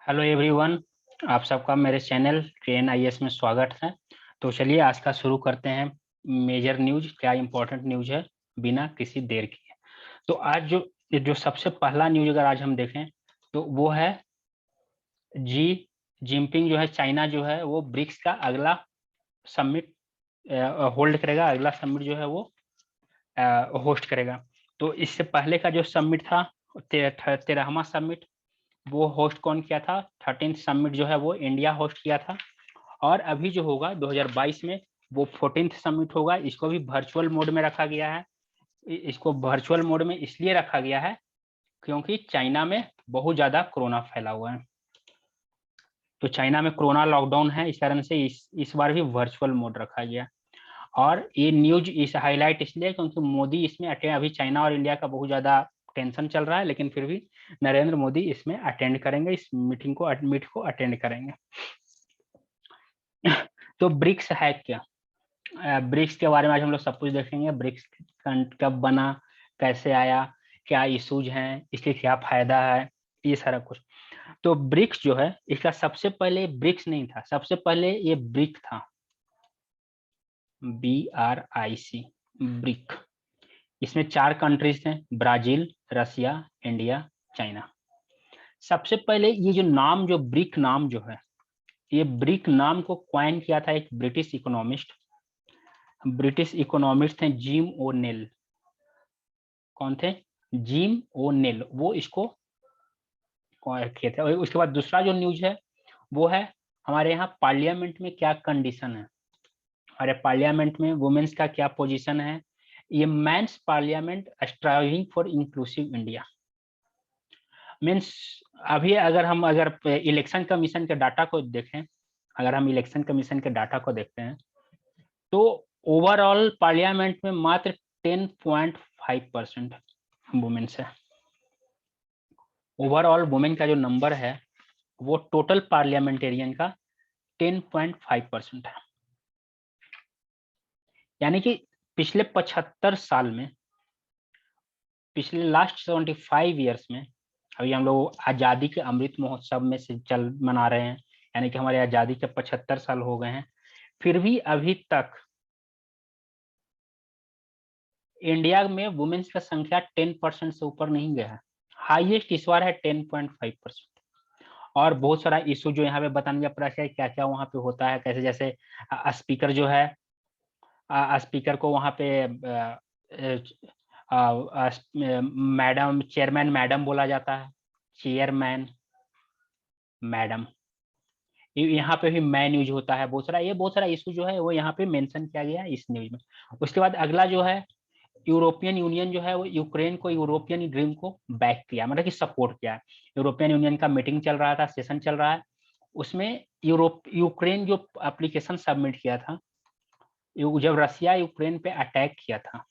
Hello everyone, आप सबका मेरे चैनल ट्रेन आईएएस में स्वागत है। तो चलिए आज का शुरू करते हैं। मेजर न्यूज, क्या इंपॉर्टेंट न्यूज है बिना किसी देर के। तो आज जो सबसे पहला न्यूज अगर आज हम देखें तो वो है जी जिनपिंग जो है, चाइना जो है वो ब्रिक्स का अगला समिट होल्ड करेगा। अगला समिट जो है वो होस्ट करेगा। तो इससे पहले का जो समिट था 13वां समिट, वो होस्ट कौन किया था? 13th समिट जो है वो इंडिया होस्ट किया था। और अभी जो होगा 2022 में वो 14th समिट होगा। इसको भी वर्चुअल मोड में रखा गया है। इसको वर्चुअल मोड में इसलिए रखा गया है क्योंकि चाइना में बहुत ज्यादा कोरोना फैला हुआ है। तो चाइना में कोरोना लॉकडाउन है, इस कारण से इस बार भी वर्चुअल मोड रखा गया। और ये न्यूज इस हाईलाइट इसलिए क्योंकि मोदी इसमें अटेंड, अभी चाइना और इंडिया का बहुत ज्यादा टेंशन चल रहा है, लेकिन फिर भी नरेंद्र मोदी इसमें अटेंड करेंगे, इस मीट को अटेंड करेंगे। तो ब्रिक्स है क्या? ब्रिक्स के बारे में आज हम लोग सब कुछ देखेंगे। ब्रिक्स कब बना, कैसे आया, क्या इश्यूज हैं, इसके क्या फायदा है, ये सारा कुछ। तो ब्रिक्स जो है, इसका सबसे पहले ब्रिक्स नहीं था, सबसे पहले ये ब्रिक था, BRIC, ब्रिक। इसमें 4 कंट्रीज थे, ब्राजील, रसिया, इंडिया, चाइना। सबसे पहले ये जो नाम, जो ब्रिक नाम जो है, ये ब्रिक नाम को क्वाइन किया था एक ब्रिटिश इकोनॉमिस्ट थे, जिम ओनेल। कौन थे? जिम ओनेल, वो इसको किए थे। और उसके बाद दूसरा जो न्यूज है वो है हमारे यहाँ पार्लियामेंट में क्या कंडीशन है, हमारे पार्लियामेंट में वुमेन्स का क्या पोजीशन है। ये men's parliament striving for inclusive India means. अगर इलेक्शन कमीशन के डाटा को देखें, अगर हम इलेक्शन कमीशन के डाटा को देखते हैं तो ओवरऑल पार्लियामेंट में मात्र 10.5% वुमेन्स है। ओवरऑल वुमेन का जो नंबर है वो टोटल पार्लियामेंटेरियन का 10.5% है। यानी कि पिछले 75 साल में, पिछले लास्ट 75 ईयर्स में, अभी हम लोग आजादी के अमृत महोत्सव में से चल मना रहे हैं, यानी कि हमारे आजादी के 75 साल हो गए हैं, फिर भी अभी तक इंडिया में वुमेन्स का संख्या 10% से ऊपर नहीं गया है। हाईएस्ट इस बार है 10.5%। और बहुत सारा इशू जो यहाँ पे बताने का प्रयास है, क्या क्या वहाँ पे होता है, कैसे जैसे स्पीकर जो है, स्पीकर को वहाँ पे मैडम, चेयरमैन मैडम बोला जाता है, चेयरमैन मैडम। यहाँ पे भी मैन यूज होता है। बहुत सारा इशू जो है वो यहाँ पे मेंशन किया गया है इस न्यूज में। उसके बाद अगला जो है, यूरोपियन यूनियन जो है वो यूक्रेन को, यूरोपियन ड्रीम को बैक किया, मतलब कि सपोर्ट किया है। यूरोपियन यूनियन का मीटिंग चल रहा था, सेशन चल रहा है, उसमें यूक्रेन जो एप्लीकेशन सबमिट किया था, जब रसिया यूक्रेन पे अटैक किया था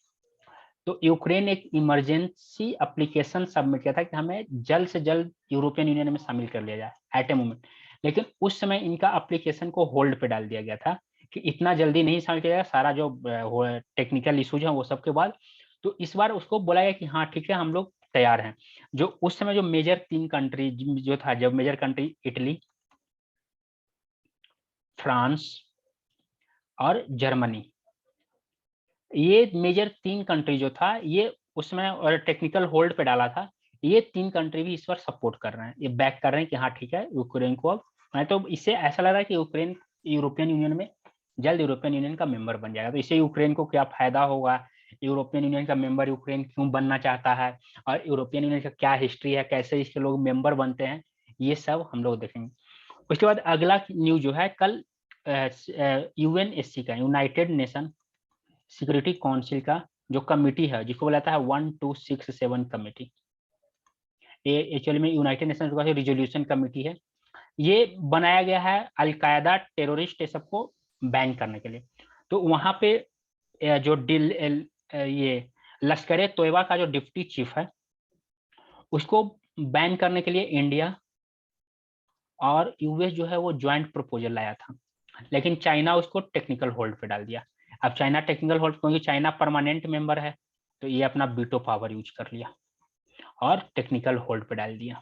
तो यूक्रेन एक इमरजेंसी एप्लीकेशन सबमिट किया था कि हमें जल्द से जल्द यूरोपियन यूनियन में शामिल कर लिया जाए एट ए मोमेंट। लेकिन उस समय इनका एप्लीकेशन को होल्ड पे डाल दिया गया था कि इतना जल्दी नहीं शामिल किया जाएगा, सारा जो टेक्निकल इशूज है वो सबके बाद। तो इस बार उसको बोला गया कि हाँ ठीक है, हम लोग तैयार हैं। जो उस समय जो मेजर 3 कंट्री जो था, जब मेजर कंट्री इटली, फ्रांस और जर्मनी, ये मेजर 3 कंट्री जो था ये उसमें और टेक्निकल होल्ड पे डाला था। ये 3 कंट्री भी इस पर सपोर्ट कर रहे हैं, ये बैक कर रहे हैं कि हाँ ठीक है, यूक्रेन को अब, मैं तो इससे ऐसा लग रहा है कि यूक्रेन यूरोपियन यूनियन में जल्द यूरोपियन यूनियन का मेंबर बन जाएगा। तो इससे यूक्रेन को क्या फायदा होगा, यूरोपियन यूनियन का मेंबर यूक्रेन क्यों बनना चाहता है, और यूरोपियन यूनियन का क्या हिस्ट्री है, कैसे इसके लोग मेंबर बनते हैं, ये सब हम लोग देखेंगे। उसके बाद अगला न्यूज जो है, कल यूएनएससी का, यूनाइटेड नेशन सिक्योरिटी काउंसिल का जो कमिटी है, जिसको बोला जाता है 1267 कमेटी, ये एक्चुअली में यूनाइटेड नेशन का रिजोल्यूशन कमेटी है। ये बनाया गया है अलकायदा टेररिस्ट ये सबको बैन करने के लिए। तो वहां पे जो ये लश्कर तोयबा का जो डिप्टी चीफ है, उसको बैन करने के लिए इंडिया और यूएस जो है वो ज्वाइंट प्रपोजल लाया था, लेकिन चाइना उसको टेक्निकल होल्ड पे डाल दिया। अब चाइना टेक्निकल होल्ड, क्योंकि चाइना परमानेंट मेंबर है, तो ये अपना वीटो पावर यूज कर लिया और टेक्निकल होल्ड पे डाल दिया।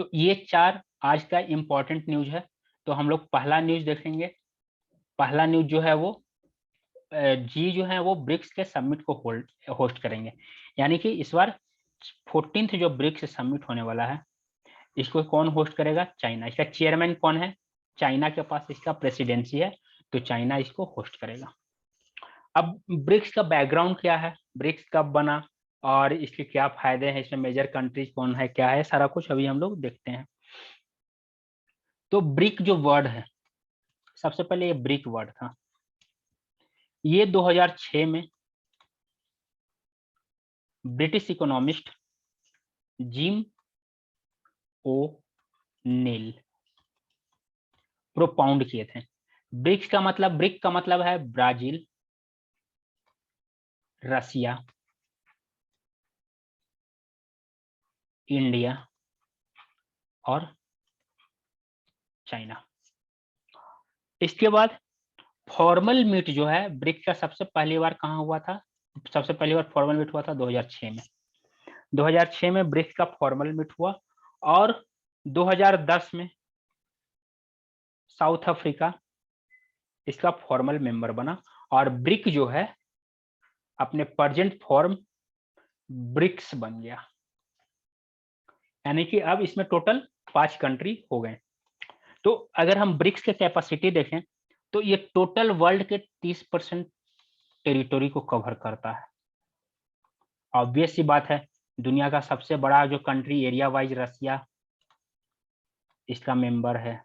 तो ये 4 आज का इम्पोर्टेंट न्यूज है। तो हम लोग पहला न्यूज देखेंगे। पहला न्यूज जो है वो जी जो है वो ब्रिक्स के समिट को होस्ट करेंगे। यानी कि इस बार 14th जो ब्रिक्स समिट होने वाला है, इसको कौन होस्ट करेगा? चाइना। इसका चेयरमैन कौन है? चाइना के पास इसका प्रेसिडेंसी है, तो चाइना इसको होस्ट करेगा। अब ब्रिक्स का बैकग्राउंड क्या है, ब्रिक्स कब बना और इसके क्या फायदे हैं, इसमें मेजर कंट्रीज कौन है, क्या है, सारा कुछ अभी हम लोग देखते हैं। तो ब्रिक जो वर्ड है, सबसे पहले ये ब्रिक वर्ड था, ये 2006 में ब्रिटिश इकोनॉमिस्ट जिम ओ नील प्रोपाउंड किए थे। ब्रिक का मतलब है ब्राजील, रसिया, इंडिया और चाइना। इसके बाद फॉर्मल मीट जो है ब्रिक्स का सबसे पहली बार कहाँ हुआ था? सबसे पहली बार फॉर्मल मीट हुआ था 2006 में। 2006 में ब्रिक्स का फॉर्मल मीट हुआ और 2010 में साउथ अफ्रीका इसका फॉर्मल मेंबर बना और ब्रिक जो है अपने प्रेजेंट फॉर्म ब्रिक्स बन गया। यानी कि अब इसमें टोटल 5 कंट्री हो गए। तो अगर हम ब्रिक्स के कैपेसिटी देखें तो ये टोटल वर्ल्ड के 30% टेरिटोरी को कवर करता है। ऑब्वियस सी बात है, दुनिया का सबसे बड़ा जो कंट्री एरिया वाइज रसिया इसका मेंबर है।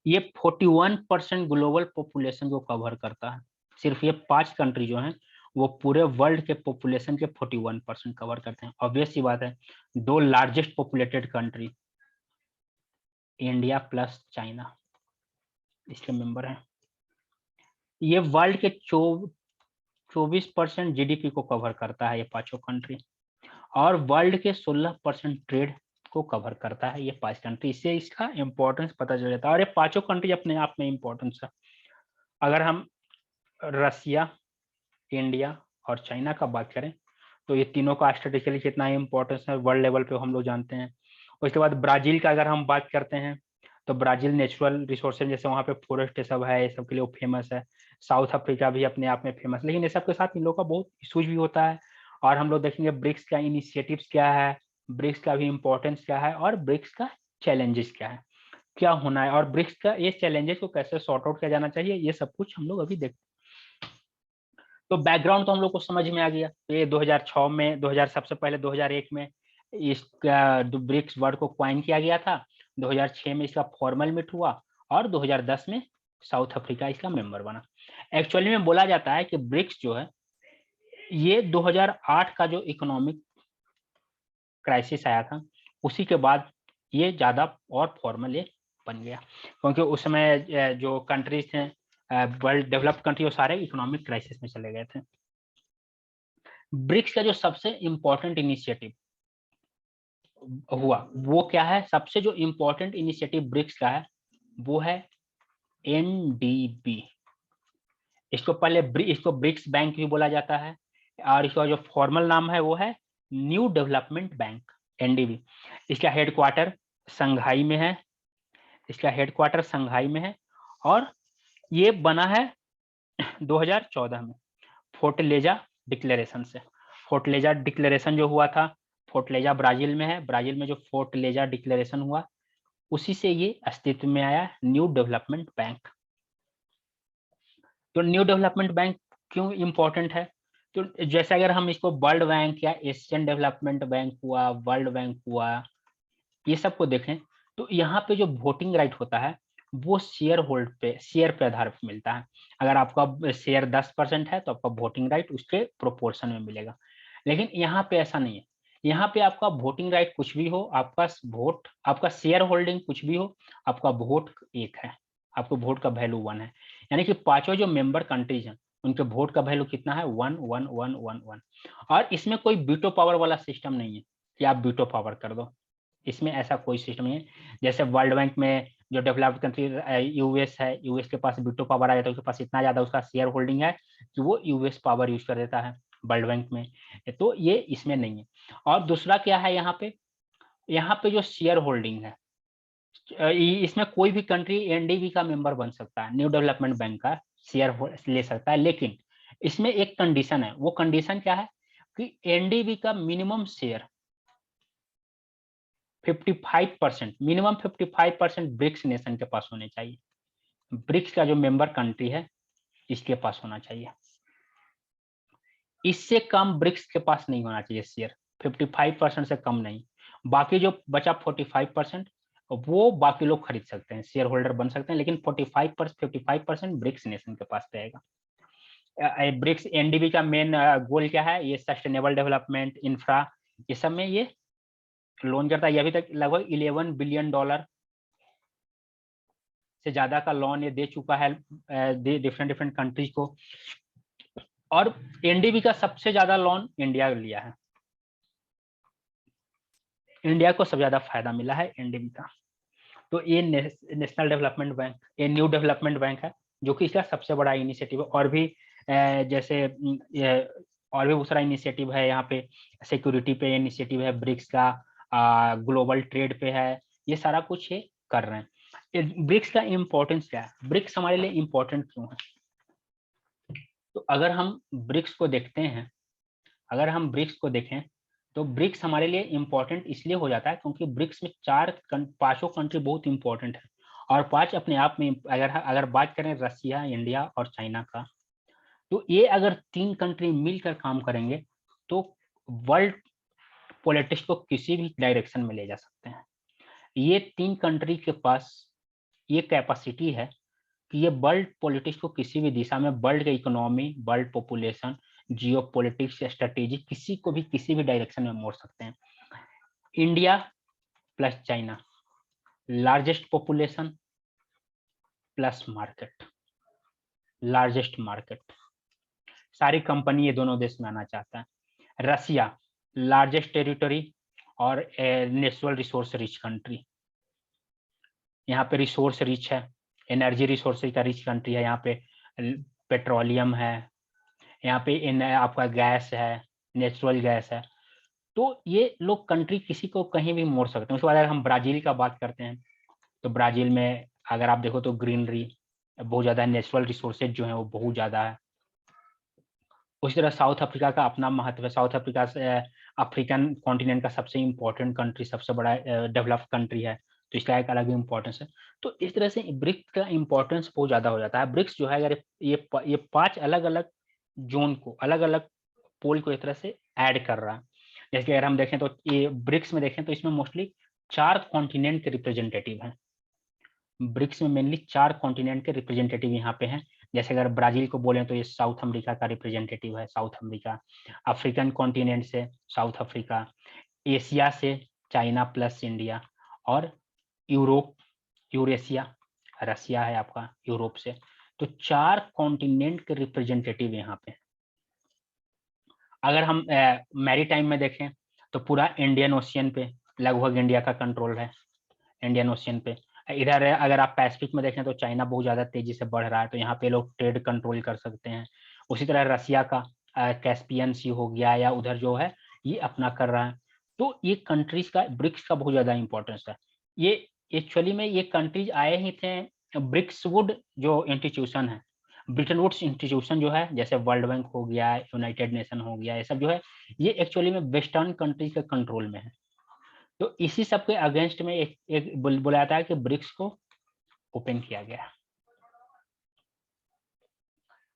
ये 41% ग्लोबल पॉपुलेशन को कवर करता है। सिर्फ ये 5 कंट्री जो हैं वो पूरे वर्ल्ड के पॉपुलेशन के 41% कवर करते हैं। ऑब्वियस सी बात है, 2 largest populated country India plus China इसके मेंबर हैं। ये वर्ल्ड के 24% जीडीपी को कवर करता है ये पांचों कंट्री, और वर्ल्ड के 16% ट्रेड को कवर करता है ये 5 कंट्री। इससे इसका इंपॉर्टेंस पता चल जाता है और ये पांचों कंट्री अपने आप में इंपॉर्टेंस है। अगर हम रसिया, इंडिया और चाइना का बात करें तो ये तीनों का स्ट्रेटेजिकली कितना इंपॉर्टेंस है वर्ल्ड लेवल पे हम लोग जानते हैं। उसके बाद ब्राजील का अगर हम बात करते हैं तो ब्राजील नेचुरल रिसोर्सेज जैसे वहाँ पे फॉरेस्ट सब है, ये सब के लिए वो फेमस है। साउथ अफ्रीका भी अपने आप में फेमस, लेकिन ये सब के साथ इन लोगों का बहुत इशूज भी होता है। और हम लोग देखेंगे ब्रिक्स का इनिशिएटिव्स क्या है, ब्रिक्स का भी इम्पोर्टेंस क्या है और ब्रिक्स का चैलेंजेस क्या है, क्या होना है, और ब्रिक्स का ये चैलेंजेस को कैसे सॉर्ट आउट किया जाना चाहिए, ये सब कुछ हम लोग अभी देखते हैं। तो बैकग्राउंड तो हम लोग को समझ में आ गया। तो ये 2006 में 2000 सबसे पहले 2001 में इसका ब्रिक्स वर्ड को क्वाइन किया गया था, 2006 में इसका फॉर्मल मीट हुआ और 2010 में साउथ अफ्रीका इसका मेंबर बना। एक्चुअली में बोला जाता है कि ब्रिक्स जो है ये 2008 का जो इकोनॉमिक क्राइसिस आया था उसी के बाद ये ज्यादा और फॉर्मल ये बन गया, क्योंकि उस समय जो कंट्रीज थे वर्ल्ड डेवलप्ड कंट्री वो सारे इकोनॉमिक क्राइसिस में चले गए थे। ब्रिक्स का जो सबसे इम्पोर्टेंट इनिशिएटिव हुआ वो क्या है? सबसे जो इम्पोर्टेंट इनिशिएटिव ब्रिक्स का है वो है एनडीबी। इसको ब्रिक्स बैंक भी बोला जाता है और इसका जो फॉर्मल नाम है वो है न्यू डेवलपमेंट बैंक, एनडीबी। इसका हेडक्वार्टर संघाई में है, इसका हेडक्वार्टर संघाई में है और ये बना है 2014 में फोर्टलेजा डिक्लेरेशन से। फोर्टलेजा डिक्लेरेशन जो हुआ था, फोर्टलेजा ब्राजील में है, ब्राजील में जो फोर्टलेजा डिक्लेरेशन हुआ उसी से ये अस्तित्व में आया न्यू डेवलपमेंट बैंक। तो न्यू डेवलपमेंट बैंक क्यों इंपॉर्टेंट है? तो जैसे अगर हम इसको वर्ल्ड बैंक या एशियन डेवलपमेंट बैंक हुआ, वर्ल्ड बैंक हुआ, ये सबको देखें तो यहाँ पे जो वोटिंग राइट होता है वो शेयर पे आधार पर मिलता है। अगर आपका शेयर 10% है तो आपका वोटिंग राइट उसके प्रोपोर्शन में मिलेगा। लेकिन यहाँ पे ऐसा नहीं है, यहाँ पे आपका वोटिंग राइट कुछ भी हो, आपका शेयर होल्डिंग कुछ भी हो, आपका वोट एक है, आपको वोट का वैल्यू 1 है। यानी कि पांचों जो मेंबर कंट्रीज हैं उनके वोट का वैल्यू कितना है? 1 1 1 1 1। और इसमें कोई बीटो पावर वाला सिस्टम नहीं है कि आप बीटो पावर कर दो, इसमें ऐसा कोई सिस्टम नहीं है। जैसे वर्ल्ड बैंक में जो डेवलप्ड कंट्री यूएस है, यूएस के पास बीटो पावर आ जाता है, उसके पास इतना ज्यादा उसका शेयर होल्डिंग है कि वो यूएस पावर यूज कर देता है वर्ल्ड बैंक में, तो ये इसमें नहीं है। और दूसरा क्या है यहाँ पे, यहाँ पे जो शेयर होल्डिंग है, इसमें कोई भी कंट्री एनडीबी का मेंबर बन सकता है, न्यू डेवलपमेंट बैंक का शेयर ले सकता है, लेकिन इसमें एक कंडीशन है। वो कंडीशन क्या है कि एनडीबी का minimum share 55%, minimum 55% BRICS nation के पास होने चाहिए। ब्रिक्स का जो मेंबर कंट्री है इसके पास होना चाहिए। इससे कम ब्रिक्स के पास नहीं होना चाहिए शेयर, 55% से कम नहीं। बाकी जो बचा 45% वो बाकी लोग खरीद सकते हैं, शेयर होल्डर बन सकते हैं, लेकिन 55% ब्रिक्स नेशन के पास रहेगा। ब्रिक्स एनडीबी का मेन गोल क्या है, ये सस्टेनेबल डेवलपमेंट, इंफ्रा, ये सब में ये लोन करता है। ये अभी तक लगभग $11 बिलियन से ज्यादा का लोन ये दे चुका है डिफरेंट कंट्रीज को। और एनडीबी का सबसे ज्यादा लोन इंडिया लिया है, इंडिया को सबसे ज्यादा फायदा मिला है एनडीबी का। तो ये नेशनल डेवलपमेंट बैंक, ये न्यू डेवलपमेंट बैंक है, जो कि इसका सबसे बड़ा इनिशिएटिव है। और भी जैसे और भी बहुत सारा इनिशिएटिव है यहाँ पे, सिक्योरिटी पे इनिशिएटिव है ब्रिक्स का, ग्लोबल ट्रेड पे है, ये सारा कुछ ये कर रहे हैं। ब्रिक्स का इम्पोर्टेंस क्या है, ब्रिक्स हमारे लिए इम्पोर्टेंट क्यों है? तो अगर हम ब्रिक्स को देखते हैं, अगर हम ब्रिक्स को देखें तो ब्रिक्स हमारे लिए इम्पोर्टेंट इसलिए हो जाता है क्योंकि ब्रिक्स में पांचों कंट्री बहुत इंपॉर्टेंट है। और पांच अपने आप में, अगर बात करें रसिया, इंडिया और चाइना का, तो ये अगर तीन कंट्री मिलकर काम करेंगे तो वर्ल्ड पॉलिटिक्स को किसी भी डायरेक्शन में ले जा सकते हैं। ये तीन कंट्री के पास ये कैपेसिटी है कि ये वर्ल्ड पॉलिटिक्स को किसी भी दिशा में, वर्ल्ड के इकोनॉमी, वर्ल्ड पॉपुलेशन, जियो पॉलिटिक्स, स्ट्रेटेजी, किसी को भी किसी भी डायरेक्शन में मोड़ सकते हैं। India plus China, largest population plus market, largest market, सारी कंपनी ये दोनों देश में आना चाहता है। रसिया लार्जेस्ट टेरिटरी और नेचुरल रिसोर्स रिच कंट्री, यहाँ पे रिसोर्स रिच है, एनर्जी रिसोर्स का रिच कंट्री है। यहाँ पे पेट्रोलियम है, यहाँ पे आपका गैस है, नेचुरल गैस है। तो ये लोग कंट्री किसी को कहीं भी मोड़ सकते हैं। उसके बाद अगर हम ब्राजील का बात करते हैं तो ब्राजील में अगर आप देखो तो ग्रीनरी बहुत ज्यादा है, नेचुरल रिसोर्सेज जो है वो बहुत ज्यादा है। उसी तरह साउथ अफ्रीका का अपना महत्व है। साउथ अफ्रीका से अफ्रीकन कॉन्टिनेंट का सबसे इम्पोर्टेंट कंट्री, सबसे बड़ा डेवलप्ड कंट्री है, तो इसका एक अलग इम्पोर्टेंस है। तो इस तरह से ब्रिक्स का इम्पोर्टेंस बहुत ज्यादा हो जाता है। ब्रिक्स जो है, अगर ये पांच अलग अलग जोन को, अलग अलग पोल को एक तरह से ऐड कर रहा है। जैसे कि अगर हम देखें तो ये ब्रिक्स में देखें तो इसमें मोस्टली 4 कॉन्टिनेंट के रिप्रेजेंटेटिव हैं। ब्रिक्स में मेनली 4 कॉन्टिनेंट के रिप्रेजेंटेटिव यहाँ पे हैं। जैसे अगर ब्राजील को बोलें तो ये साउथ अमेरिका का रिप्रेजेंटेटिव है, साउथ अमेरिका। अफ्रीकन कॉन्टिनेंट से साउथ अफ्रीका, एशिया से चाइना प्लस इंडिया, और यूरोप, यूरेशिया, रसिया है आपका यूरोप से। तो 4 कॉन्टिनेंट के रिप्रेजेंटेटिव यहाँ पे। अगर हम मैरीटाइम में देखें तो पूरा इंडियन ओशियन पे लगभग इंडिया का कंट्रोल है, इंडियन ओशियन पे। इधर अगर आप पैसिफिक में देखें तो चाइना बहुत ज्यादा तेजी से बढ़ रहा है, तो यहाँ पे लोग ट्रेड कंट्रोल कर सकते हैं। उसी तरह रसिया का कैस्पियन सी हो गया, या उधर जो है ये अपना कर रहा है। तो ये कंट्रीज का, ब्रिक्स का बहुत ज्यादा इंपॉर्टेंस है। ये एक्चुअली में ये कंट्रीज आए ही थे, ब्रिक्स वुड जो इंस्टीट्यूशन है, ब्रिटेन वुड्स इंस्टीट्यूशन जो है, जैसे वर्ल्ड बैंक हो गया, यूनाइटेड नेशन हो गया, ये सब जो है ये एक्चुअली में वेस्टर्न कंट्री के कंट्रोल में है। तो इसी सब के अगेंस्ट में एक बोला जाता है कि ब्रिक्स को ओपन किया गया।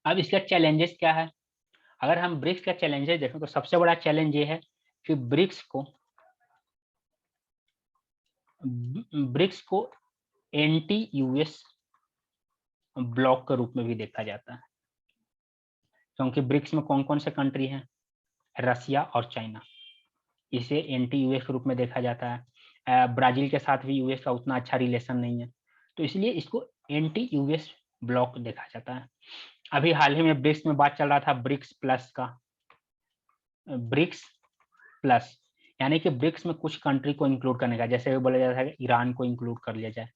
अब इसका चैलेंजेस क्या है? अगर हम ब्रिक्स का चैलेंजेस देखें तो सबसे बड़ा चैलेंज ये है कि ब्रिक्स को एंटी यूएस ब्लॉक के रूप में भी देखा जाता है, क्योंकि ब्रिक्स में कौन कौन से कंट्री हैं? रसिया और चाइना, इसे एंटी यूएस के रूप में देखा जाता है। ब्राजील के साथ भी यूएस का उतना अच्छा रिलेशन नहीं है, तो इसलिए इसको एंटी यूएस ब्लॉक देखा जाता है। अभी हाल ही में ब्रिक्स में बात चल रहा था ब्रिक्स प्लस का, ब्रिक्स प्लस यानी कि ब्रिक्स में कुछ कंट्री को इंक्लूड करने का, जैसे बोला जाता है कि ईरान को इंक्लूड कर लिया जाए।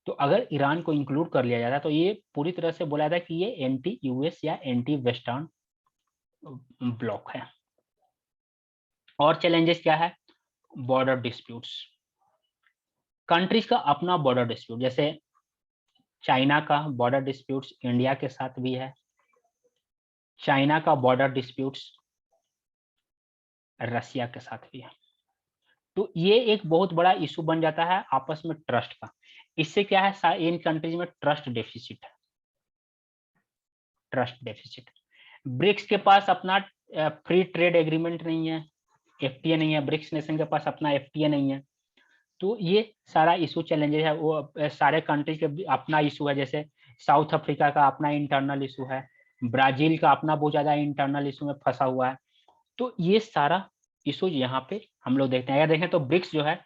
तो अगर ईरान को इंक्लूड कर लिया जाता तो ये पूरी तरह से बोला जाता है कि ये एंटी यूएस या एंटी वेस्टर्न ब्लॉक है। और चैलेंजेस क्या है? बॉर्डर डिस्प्यूट्स, कंट्रीज का अपना बॉर्डर डिस्प्यूट, जैसे चाइना का बॉर्डर डिस्प्यूट्स इंडिया के साथ भी है, चाइना का बॉर्डर डिस्प्यूट्स रसिया के साथ भी है। तो ये एक बहुत बड़ा इशू बन जाता है आपस में ट्रस्ट का। इससे क्या है, इन कंट्रीज में ट्रस्ट डेफिसिट है, ट्रस्ट डेफिसिट। ब्रिक्स के पास अपना फ्री ट्रेड एग्रीमेंट नहीं है, एफटीए नहीं है, ब्रिक्स नेशन के पास अपना एफटीए नहीं है। तो ये सारा इशू चैलेंजेस है, वो सारे कंट्री के अपना इशू है। जैसे साउथ अफ्रीका का अपना इंटरनल इशू है, ब्राजील का अपना बहुत ज्यादा इंटरनल इशू में फंसा हुआ है। तो ये सारा इशू यहाँ पे हम लोग देखते हैं। अगर देखें तो ब्रिक्स जो है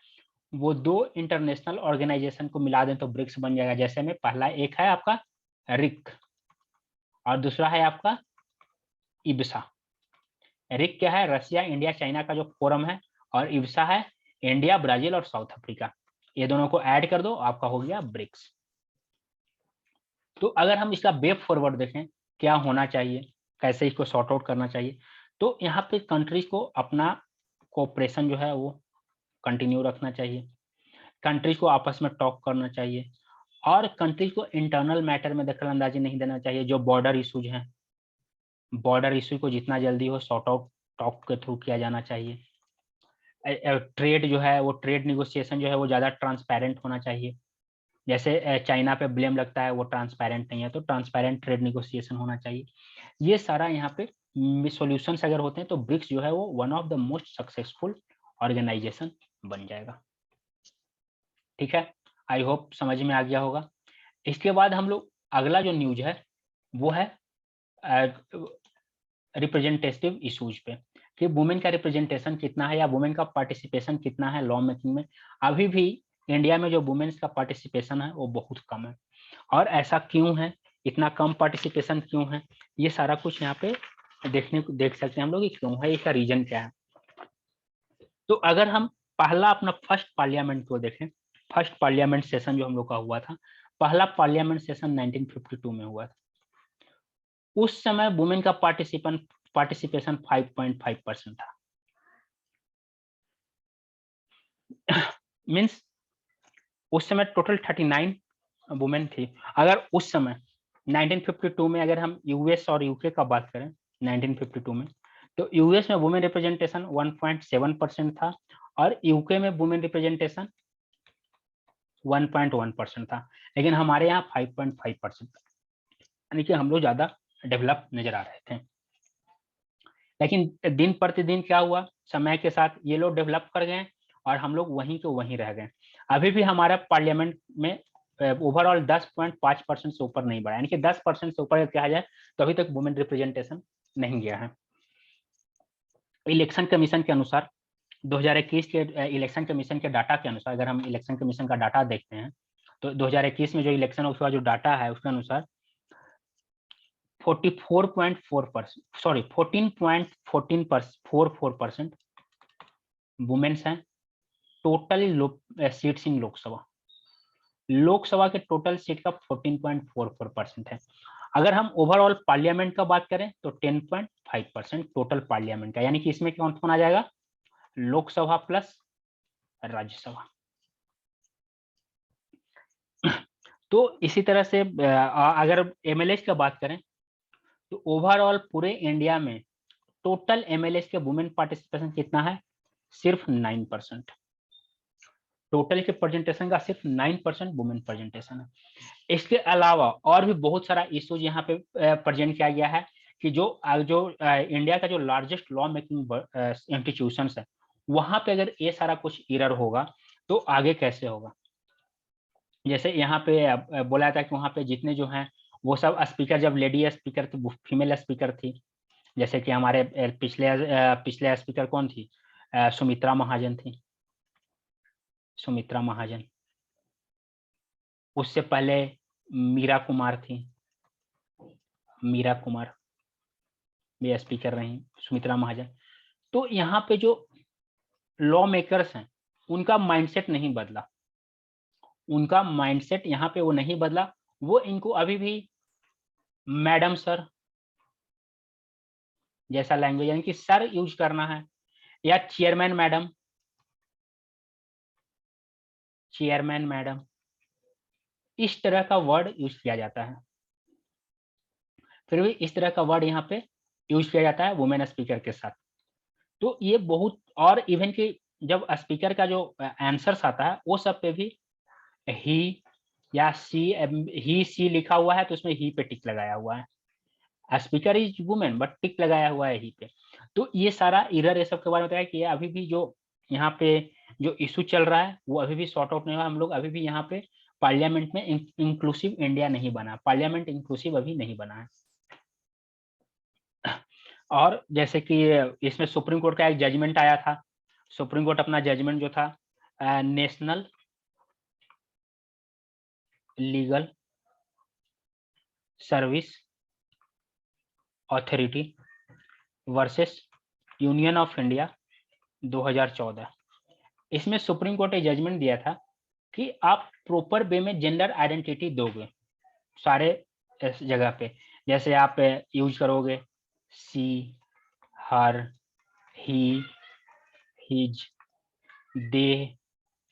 वो 2 इंटरनेशनल ऑर्गेनाइजेशन को मिला दें तो ब्रिक्स बन जाएगा। जैसे में पहला एक है आपका रिक और दूसरा है आपका इब्सा। रिक क्या है, रसिया इंडिया चाइना का जो फोरम है, और इब्सा है इंडिया ब्राजील और साउथ अफ्रीका। ये दोनों को ऐड कर दो, आपका हो गया ब्रिक्स। तो अगर हम इसका वे फॉरवर्ड देखें क्या होना चाहिए, कैसे इसको सॉर्ट आउट करना चाहिए, तो यहाँ पे कंट्रीज को अपना कोऑपरेशन जो है वो कंटिन्यू रखना चाहिए, कंट्रीज को आपस में टॉक करना चाहिए, और कंट्रीज को इंटरनल मैटर में दखल अंदाजी नहीं देना चाहिए। जो बॉर्डर इशूज हैं, बॉर्डर इशू को जितना जल्दी हो सॉर्ट आउट टॉक के थ्रू किया जाना चाहिए। ट्रेड जो है वो ट्रेड निगोशिएशन जो है वो ज़्यादा ट्रांसपेरेंट होना चाहिए। जैसे चाइना पे ब्लेम लगता है वो ट्रांसपेरेंट नहीं है, तो ट्रांसपेरेंट ट्रेड निगोशिएशन होना चाहिए। ये सारा यहाँ पे सॉल्यूशंस अगर होते हैं तो ब्रिक्स जो है वो one of the most successful organisation बन जाएगा। ठीक है, आई होप समझ में आ गया होगा। इसके बाद हम लोग अगला जो न्यूज है वो है रिप्रेजेंटेटिव इश्यूज पे, कि वुमेन का रिप्रेजेंटेशन कितना है या वुमेन का पार्टिसिपेशन कितना है लॉ मेकिंग में। अभी भी इंडिया में जो वुमेन्स का पार्टिसिपेशन है वो बहुत कम है, और ऐसा क्यों है, इतना कम पार्टिसिपेशन क्यों है, ये सारा कुछ यहाँ पे देख सकते हैं हम लोग कि क्यों है, इसका रीजन क्या है। तो अगर हम पहला अपना फर्स्ट पार्लियामेंट को देखें, फर्स्ट पार्लियामेंट सेशन जो हम लोग का हुआ था, पहला पार्लियामेंट सेशन 1952 में हुआ था। उस समय वुमेन का पार्टिसिपेशन 5.5% था। मीन्स उस समय टोटल 39 वुमेन थी। अगर उस समय 1952 में अगर हम यूएस और यूके का बात करें 1952 में, तो यूएस में वुमेन रिप्रेजेंटेशन 1.7% था और यूके में वुमेन रिप्रेजेंटेशन 1.1% था, लेकिन हमारे यहाँ 5.5% था, यानी कि हम लोग ज्यादा डेवलप नजर आ रहे थे। लेकिन दिन प्रतिदिन क्या हुआ, समय के साथ ये लोग डेवलप कर गए और हम लोग वहीं के वहीं रह गए। अभी भी हमारा पार्लियामेंट में ओवरऑल 10.5% से ऊपर नहीं बढ़ा, यानी कि 10% से ऊपर कहा जाए तो अभी तक वुमेन रिप्रेजेंटेशन नहीं गया है। इलेक्शन कमीशन के अनुसार 2021 के इलेक्शन कमीशन के डाटा के अनुसार, अगर हम इलेक्शन कमीशन का डाटा देखते हैं तो 2021 में जो इलेक्शन उसका जो डाटा है उसके अनुसार 14.44% वुमेन्स हैं total seats in Lok Sabha. Lok Sabha के टोटल सीट का 14.44% है। अगर हम ओवरऑल पार्लियामेंट का बात करें तो 10.5% टोटल पार्लियामेंट का, यानी कि इसमें कौन आ जाएगा, लोकसभा प्लस राज्यसभा। तो इसी तरह से अगर एमएलए की बात करें तो ओवरऑल पूरे इंडिया में टोटल एमएलए के वुमेन पार्टिसिपेशन कितना है, सिर्फ 9%। टोटल के प्रेजेंटेशन का सिर्फ 9% वुमेन प्रेजेंटेशन है। इसके अलावा और भी बहुत सारा इश्यूज यहाँ पे प्रेजेंट किया गया है कि जो इंडिया का जो लार्जेस्ट लॉ मेकिंग इंस्टीट्यूशंस है वहां पे अगर ये सारा कुछ एरर होगा तो आगे कैसे होगा। जैसे यहाँ पे बोला था कि वहाँ पे जितने जो हैं वो सब स्पीकर, जब लेडी स्पीकर थी, फीमेल स्पीकर थी, जैसे कि हमारे पिछले स्पीकर कौन थी, सुमित्रा महाजन थी, सुमित्रा महाजन। उससे पहले मीरा कुमार थी, मीरा कुमार भी स्पीकर रही, सुमित्रा महाजन। तो यहाँ पे जो लॉ मेकर्स हैं उनका माइंडसेट नहीं बदला, उनका माइंडसेट यहाँ पे वो नहीं बदला, वो इनको अभी भी मैडम सर जैसा लैंग्वेज, यानी कि सर यूज करना है, या चेयरमैन मैडम, चेयरमैन मैडम, इस तरह का वर्ड यूज किया जाता है। फिर भी इस तरह का वर्ड यहाँ पे यूज किया जाता है वुमेन स्पीकर के साथ। तो ये बहुत, और इवन कि जब स्पीकर का जो आंसर्स आता है वो सब पे भी ही या सी लिखा हुआ है, तो उसमें ही पे टिक लगाया हुआ है। स्पीकर इज वुमेन बट टिक लगाया हुआ है ही पे। तो ये सारा एरर ये सब के बारे में बताया कि अभी भी जो यहाँ पे जो इशू चल रहा है वो अभी भी सॉर्ट आउट नहीं हुआ। हम लोग अभी भी यहाँ पे पार्लियामेंट में इंक्लूसिव इंडिया नहीं बना, पार्लियामेंट इंक्लूसिव अभी नहीं बना है। और जैसे कि इसमें सुप्रीम कोर्ट का एक जजमेंट आया था, सुप्रीम कोर्ट अपना जजमेंट जो था national legal service authority versus union of India 2014, इसमें सुप्रीम कोर्ट ने जजमेंट दिया था कि आप प्रॉपर वे में जेंडर आइडेंटिटी दोगे सारे जगह पे। जैसे आप यूज करोगे सी, हर, ही, हिज, दे,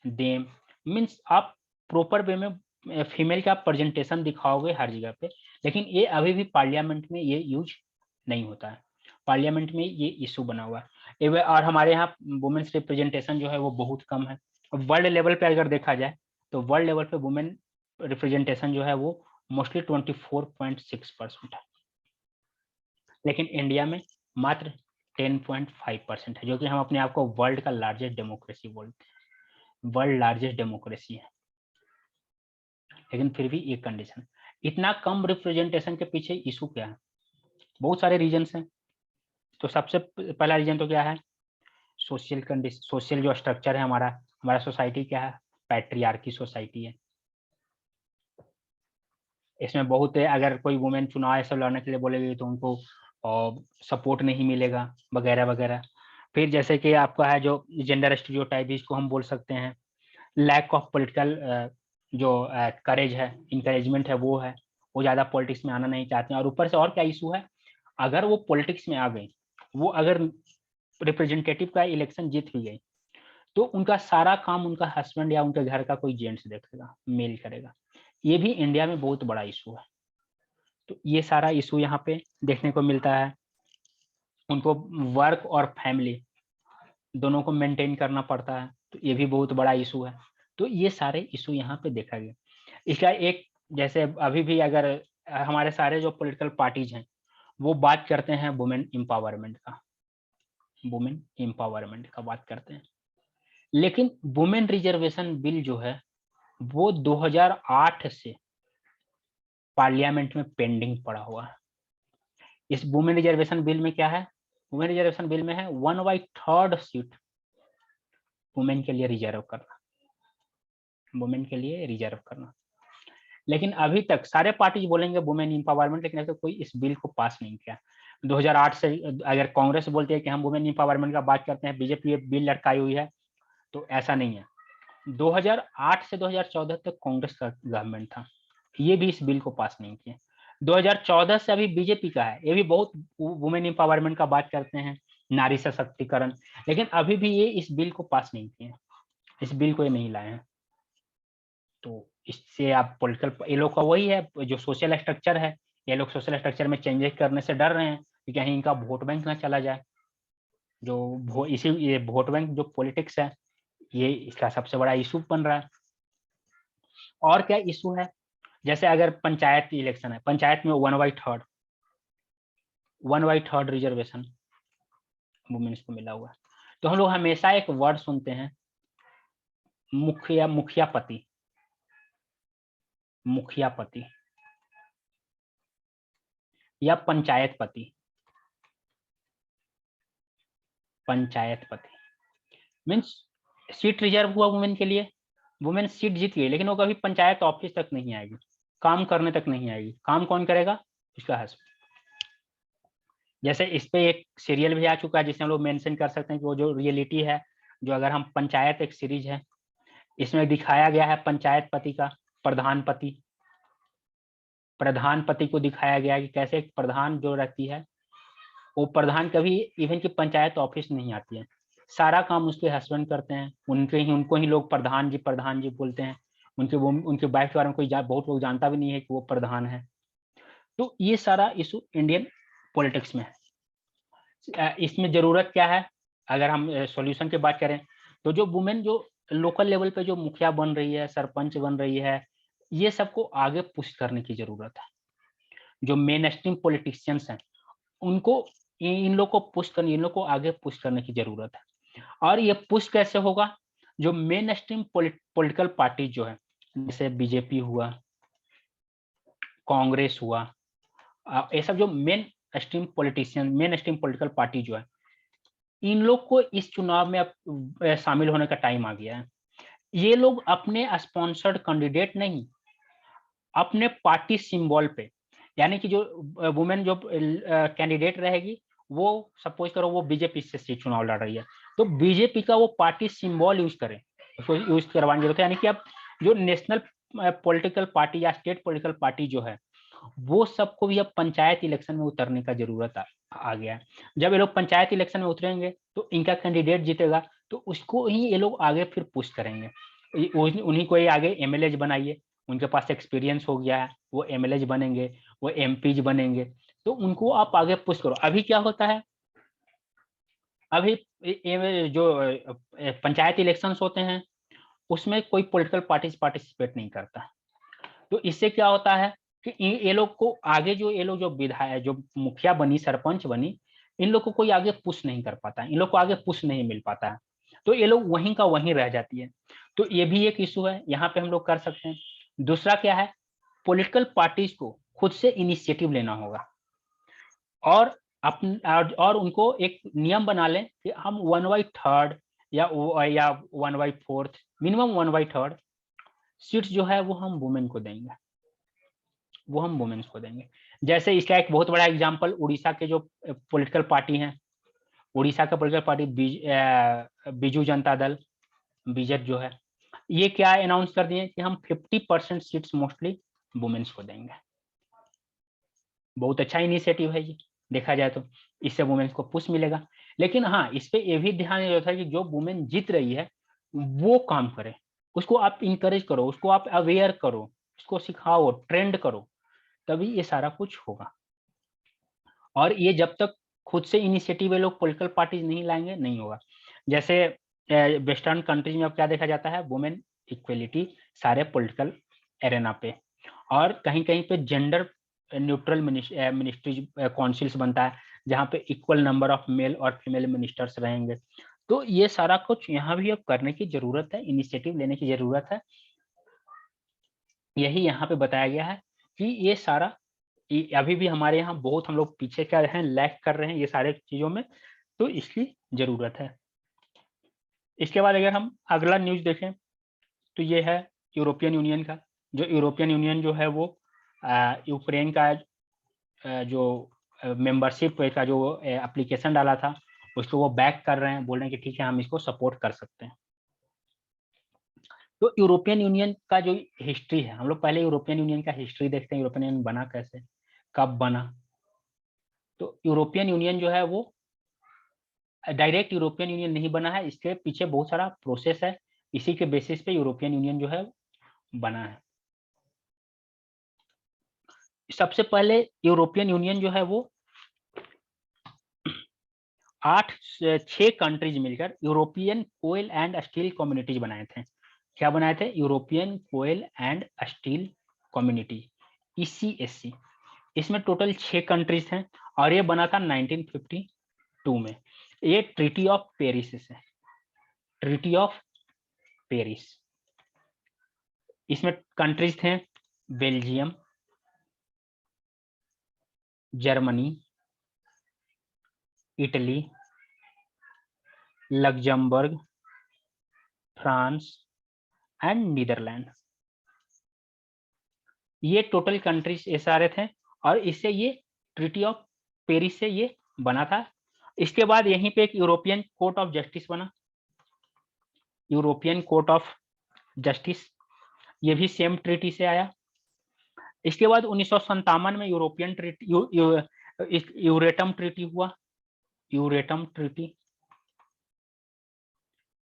देम, मीन्स आप प्रॉपर वे में फीमेल का प्रेजेंटेशन दिखाओगे हर जगह पे। लेकिन ये अभी भी पार्लियामेंट में ये यूज नहीं होता है, पार्लियामेंट में ये इशू बना हुआ है। और हमारे यहाँ वुमेन्स रिप्रेजेंटेशन जो है वो बहुत कम है। वर्ल्ड लेवल पे अगर देखा जाए तो वर्ल्ड लेवल पे वुमेन रिप्रेजेंटेशन जो है वो मोस्टली 24.6% है, लेकिन इंडिया में मात्र 10.5% है, जो कि हम अपने आप को वर्ल्ड का लार्जेस्ट डेमोक्रेसी बोलते हैं, वर्ल्ड लार्जेस्ट डेमोक्रेसी है। लेकिन फिर भी एक कंडीशन, इतना कम रिप्रेजेंटेशन के पीछे इशू क्या है? बहुत सारे रीजंस हैं। तो सबसे पहला रीजन तो क्या है? सोशल कंडीशन, सोशल जो स्ट्रक्चर है हमारा हमारा सोसाइटी क्या है? पैट्रियार्की सोसाइटी है। इसमें बहुत है, अगर कोई वुमेन चुनाव ऐसा लड़ने के लिए बोलेगी तो उनको सपोर्ट नहीं मिलेगा वगैरह वगैरह। फिर जैसे कि आपका है जो जेंडर स्टीरियोटाइप, इसको हम बोल सकते हैं। लैक ऑफ पॉलिटिकल जो करेज है, इंकरेजमेंट है, वो ज़्यादा पॉलिटिक्स में आना नहीं चाहते हैं। और ऊपर से और क्या इशू है, अगर वो पॉलिटिक्स में आ गई, वो अगर रिप्रेजेंटेटिव का इलेक्शन जीत भी गई, तो उनका सारा काम उनका हस्बैंड या उनके घर का कोई जेंट्स देखेगा, मेल करेगा। ये भी इंडिया में बहुत बड़ा इशू है। तो ये सारा इशू यहाँ पे देखने को मिलता है। उनको वर्क और फैमिली दोनों को मेंटेन करना पड़ता है, तो ये भी बहुत बड़ा इशू है। तो ये सारे इशू यहाँ पे देखा गया। इसका एक, जैसे अभी भी अगर हमारे सारे जो पॉलिटिकल पार्टीज हैं वो बात करते हैं वुमेन एम्पावरमेंट का, वुमेन एम्पावरमेंट का बात करते हैं, लेकिन वुमेन रिजर्वेशन बिल जो है वो 2008 से पार्लियामेंट में पेंडिंग पड़ा हुआ है। इस वुमेन रिजर्वेशन बिल में क्या है? वुमेन रिजर्वेशन बिल में है 1/3 सीट वुमेन के लिए रिजर्व करना, वुमेन के लिए रिजर्व करना। लेकिन अभी तक सारे पार्टी बोलेंगे वुमेन एम्पावरमेंट, लेकिन अभी तक कोई इस बिल को पास नहीं किया। 2008 से अगर कांग्रेस बोलती है कि हम वुमेन एम्पावरमेंट का बात करते हैं, बीजेपी ये बिल लटकाई हुई है, तो ऐसा नहीं है। 2008 से 2014 तक कांग्रेस का गवर्नमेंट था, ये भी इस बिल को पास नहीं किए। 2014 से अभी बीजेपी का है, ये भी बहुत वुमेन एम्पावरमेंट का बात करते हैं, नारी सशक्तिकरण, लेकिन अभी भी ये इस बिल को पास नहीं किए, इस बिल को ये नहीं लाए हैं। तो इससे आप पॉलिटिकल, ये लोग का वही है जो सोशल स्ट्रक्चर है, ये लोग सोशल स्ट्रक्चर में चेंजेस करने से डर रहे हैं कि कहीं इनका वोट बैंक ना चला जाए। जो इसी ये वोट बैंक जो पॉलिटिक्स है, ये इसका सबसे बड़ा इशू बन रहा है। और क्या इशू है? जैसे अगर पंचायत इलेक्शन है, पंचायत में 1/3 रिजर्वेशन वुमेन्स को मिला हुआ है। तो हम लोग हमेशा एक वर्ड सुनते हैं, मुखियापति, मुखियापति या पंचायतपति, पंचायतपति मीन्स सीट रिजर्व हुआ वुमेन के लिए, वुमेन सीट जीत गई, लेकिन वो कभी पंचायत ऑफिस तक नहीं आएगी, काम करने तक नहीं आएगी। काम कौन करेगा? उसका हस्बैंड। जैसे इस पे एक सीरियल भी आ चुका है जिसमें हम लोग मेंशन कर सकते हैं कि वो जो रियलिटी है, जो अगर हम पंचायत एक सीरीज है, इसमें दिखाया गया है पंचायत पति का प्रधानपति, प्रधानपति को दिखाया गया है कि कैसे एक प्रधान जो रहती है वो प्रधान कभी इवन की पंचायत ऑफिस नहीं आती है, सारा काम उसके हस्बैंड करते हैं, उनको ही लोग प्रधान जी बोलते हैं। उनके वाइफ के बारे में बहुत लोग जानता भी नहीं है कि वो प्रधान है। तो ये सारा इशू इंडियन पॉलिटिक्स में है। इसमें जरूरत क्या है, अगर हम सॉल्यूशन की बात करें, तो जो वुमेन जो लोकल लेवल पे जो मुखिया बन रही है, सरपंच बन रही है, ये सबको आगे पुश करने की जरूरत है। जो मेन स्ट्रीम पॉलिटिशियंस हैं, उनको इन लोग को पुश करने, इन लोग को आगे पुश करने की जरूरत है। और ये पुश कैसे होगा, जो मेन स्ट्रीम पॉलिटिकल पार्टी जो है, जैसे बीजेपी हुआ, कांग्रेस हुआ, ये सब जो मेन स्ट्रीम पॉलिटिकल पार्टी जो है, इन लोग को इस चुनाव में अब शामिल होने का टाइम आ गया है। ये लोग अपने स्पॉन्सर्ड कैंडिडेट नहीं, अपने पार्टी सिंबल पे, यानी कि जो वुमेन जो कैंडिडेट रहेगी, वो सपोज करो वो बीजेपी से चुनाव लड़ रही है, तो बीजेपी का वो पार्टी सिंबल यूज करें, उसको यूज करवाने की जरूरत है। यानी कि अब जो नेशनल पॉलिटिकल पार्टी या स्टेट पॉलिटिकल पार्टी जो है, वो सबको भी अब पंचायत इलेक्शन में उतरने का जरूरत आ गया है। जब ये लोग पंचायत इलेक्शन में उतरेंगे तो इनका कैंडिडेट जीतेगा, तो उसको ही ये लोग आगे फिर पुश करेंगे। उन्हीं को ये आगे एमएलए बनाइए, उनके पास एक्सपीरियंस हो गया है, वो एमएलए बनेंगे, वो एमपी बनेंगे, तो उनको आप आगे पुश करो। अभी क्या होता है, अभी जो पंचायत इलेक्शंस होते हैं, उसमें कोई पॉलिटिकल पार्टी पार्टिसिपेट नहीं करता। तो इससे क्या होता है कि ये लोग को आगे, जो ये लोग जो विधायक, जो मुखिया बनी, सरपंच बनी, इन लोग को कोई आगे पुश नहीं कर पाता है, इन लोग को आगे पुश नहीं मिल पाता है, तो ये लोग वहीं का वहीं रह जाती है। तो ये भी एक इशू है, यहाँ पे हम लोग कर सकते हैं। दूसरा क्या है, पॉलिटिकल पार्टीज को खुद से इनिशिएटिव लेना होगा, और और उनको एक नियम बना लें कि हम 1/3 या 1/4, मिनिमम 1/3 सीट्स जो है वो हम वुमेन को देंगे, वो हम वुमेन्स को देंगे। जैसे इसका एक बहुत बड़ा एग्जांपल उड़ीसा के जो पॉलिटिकल पार्टी हैं, उड़ीसा का political party Biju Janata Dal, BJP जो है, ये क्या अनाउंस कर दिए कि हम 50% सीट्स मोस्टली वुमेन्स को देंगे। बहुत अच्छा इनिशिएटिव है ये, देखा जाए तो इससे वुमेन्स को पुश मिलेगा। लेकिन हाँ, इस पे ये भी ध्यान देना है कि जो वुमेन जीत रही है वो काम करे, उसको आप इंकरेज करो, उसको आप अवेयर करो, उसको सिखाओ, ट्रेंड करो, तभी ये सारा कुछ होगा। और ये जब तक खुद से इनिशिएटिव ये लोग पॉलिटिकल पार्टीज नहीं लाएंगे, नहीं होगा। जैसे वेस्टर्न कंट्रीज में अब क्या देखा जाता है, वुमेन इक्वलिटी सारे पॉलिटिकल एरेना पे, और कहीं कहीं पे जेंडर न्यूट्रल मिनिस्ट्री काउंसिल्स बनता है, जहाँ पे इक्वल नंबर ऑफ मेल और फीमेल मिनिस्टर्स रहेंगे। तो ये सारा कुछ यहाँ भी अब करने की जरूरत है, इनिशिएटिव लेने की जरूरत है। यही यहाँ पे बताया गया है कि ये सारा अभी भी हमारे यहाँ बहुत हम लोग पीछे क्या हैं, लैग कर रहे हैं ये सारे चीजों में, तो इसकी जरूरत है। इसके बाद अगर हम अगला न्यूज देखें तो ये है यूरोपियन यूनियन का। जो यूरोपियन यूनियन जो है वो यूक्रेन का जो मेंबरशिप का जो एप्लीकेशन डाला था, उसको वो बैक कर रहे हैं, बोल रहे हैं कि ठीक है हम इसको सपोर्ट कर सकते हैं। तो यूरोपियन यूनियन का जो हिस्ट्री है, हम लोग पहले यूरोपियन यूनियन का हिस्ट्री देखते हैं, यूरोपियन यूनियन बना कैसे, कब बना। तो यूरोपियन यूनियन जो है वो डायरेक्ट यूरोपियन यूनियन नहीं बना है, इसके पीछे बहुत सारा प्रोसेस है, इसी के बेसिस पे यूरोपियन यूनियन जो है बना है। सबसे पहले यूरोपियन यूनियन जो है वो 6 कंट्रीज मिलकर European coal and steel communities बनाए थे। क्या बनाए थे, European coal and steel community, ECSC। इसमें टोटल 6 कंट्रीज हैं, और ये बना था 1952 में। ये ट्रीटी ऑफ पेरिस है, ट्रीटी ऑफ पेरिस। इसमें कंट्रीज थे Belgium, Germany, Italy, Luxembourg, France and Netherland. ये टोटल कंट्रीज ये सारे थे, और इससे ये ट्रीटी ऑफ पेरिस से ये बना था। इसके बाद यहीं पे एक यूरोपियन कोर्ट ऑफ जस्टिस बना, यूरोपियन कोर्ट ऑफ जस्टिस, ये भी सेम ट्रीटी से आया। इसके बाद 1957 में यूरोपियन ट्रीटी यूरेटम ट्रीटी हुआ, यूरेटम ट्रीटी।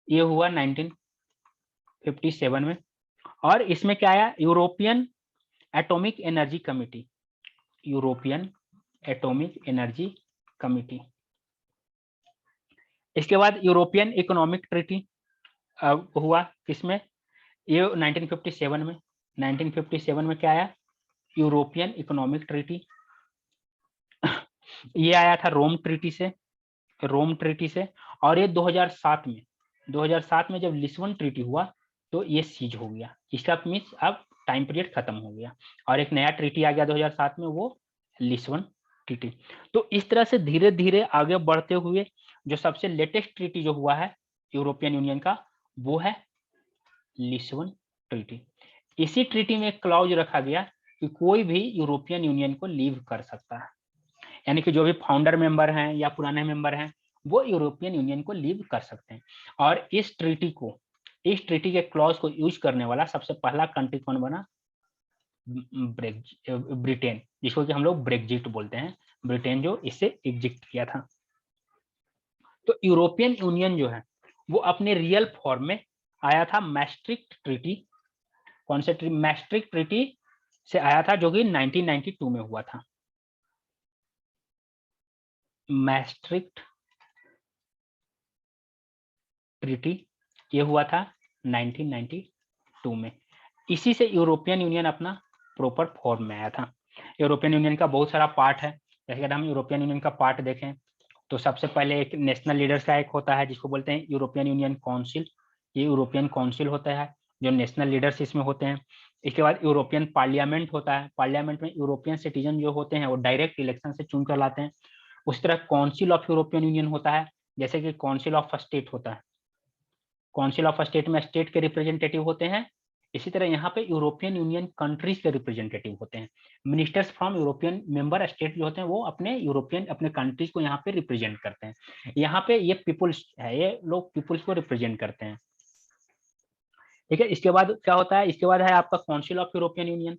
ये हुआ 1957 में। और इसमें क्या आया, European atomic energy committee, European atomic energy committee. इसके बाद यूरोपियन इकोनॉमिक ट्रीटी हुआ किसमें, ये 1957 में। 1957 में क्या आया, यूरोपियन इकोनॉमिक ट्रीटी। ये आया था रोम ट्रीटी से, रोम ट्रीटी से। और ये 2007 में जब लिस्बन ट्रीटी हुआ तो ये सीज हो गया। इसका मीन्स अब टाइम पीरियड खत्म हो गया और एक नया ट्रीटी आ गया 2007 में, वो लिस्बन ट्रीटी। तो इस तरह से धीरे धीरे आगे बढ़ते हुए जो सबसे लेटेस्ट ट्रीटी जो हुआ है यूरोपियन यूनियन का, वो है लिस्बन ट्रीटी। इसी ट्रीटी में एक क्लॉज रखा गया कि कोई भी यूरोपियन यूनियन को लीव कर सकता है, यानी कि जो भी फाउंडर मेंबर हैं या पुराने मेंबर हैं वो यूरोपियन यूनियन को लीव कर सकते हैं। और इस ट्रीटी के क्लॉज को यूज करने वाला सबसे पहला कंट्री कौन बना, ब्रिटेन, जिसको कि हम लोग ब्रेग्जिट बोलते हैं, ब्रिटेन जो इससे एग्जिट किया था। तो यूरोपियन यूनियन जो है वो अपने रियल फॉर्म में आया था मैस्ट्रिक्ट ट्रीटी। कौन से मैस्ट्रिक्ट ट्रीटी से आया था, जो कि 1992 में हुआ था। मैस्ट्रिक्ट ट्रीटी ये हुआ था 1992 में। इसी से यूरोपियन यूनियन अपना प्रॉपर फॉर्म में आया था। यूरोपियन यूनियन का बहुत सारा पार्ट है। जैसे अगर हम यूरोपियन यूनियन का पार्ट देखें तो सबसे पहले एक नेशनल लीडर्स का एक होता है जिसको बोलते हैं यूरोपियन यूनियन काउंसिल। ये यूरोपियन काउंसिल होता है जो नेशनल लीडर्स इसमें होते हैं। इसके बाद यूरोपियन पार्लियामेंट होता है। पार्लियामेंट में यूरोपियन सिटीजन जो होते हैं वो डायरेक्ट इलेक्शन से चुन कर लाते हैं। उस तरह काउंसिल ऑफ यूरोपियन यूनियन होता है, जैसे कि काउंसिल ऑफ स्टेट होता है। काउंसिल ऑफ स्टेट में स्टेट के रिप्रेजेंटेटिव होते हैं। इसी तरह यहाँ पे यूरोपियन यूनियन कंट्रीज के रिप्रेजेंटेटिव होते हैं। Ministers from European member state जो होते हैं वो अपने कंट्रीज को यहाँ पे रिप्रेजेंट करते हैं। यहाँ पे ये पीपुल्स है, ये लोग पीपुल्स को रिप्रेजेंट करते हैं। ठीक है, इसके बाद क्या होता है, इसके बाद है आपका काउंसिल ऑफ यूरोपियन यूनियन